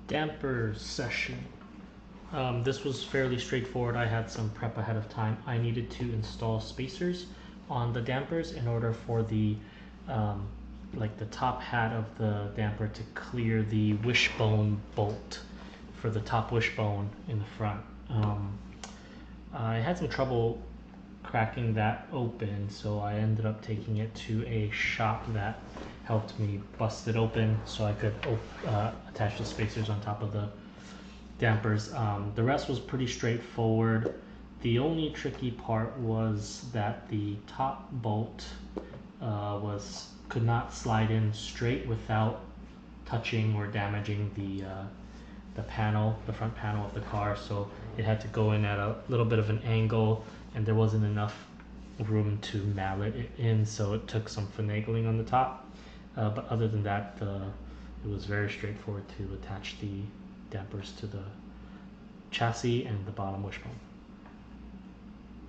Damper session. This was fairly straightforward. I had some prep ahead of time. I needed to install spacers on the dampers in order for the like the top hat of the damper to clear the wishbone bolt for the top wishbone in the front. I had some trouble cracking that open, so I ended up taking it to a shop that helped me bust it open so I could attach the spacers on top of the dampers. The rest was pretty straightforward. The only tricky part was that the top bolt could not slide in straight without touching or damaging the panel, the front panel of the car. So it had to go in at a little bit of an angle, and there wasn't enough room to mallet it in, so it took some finagling on the top. But other than that, it was very straightforward to attach the dampers to the chassis and the bottom wishbone.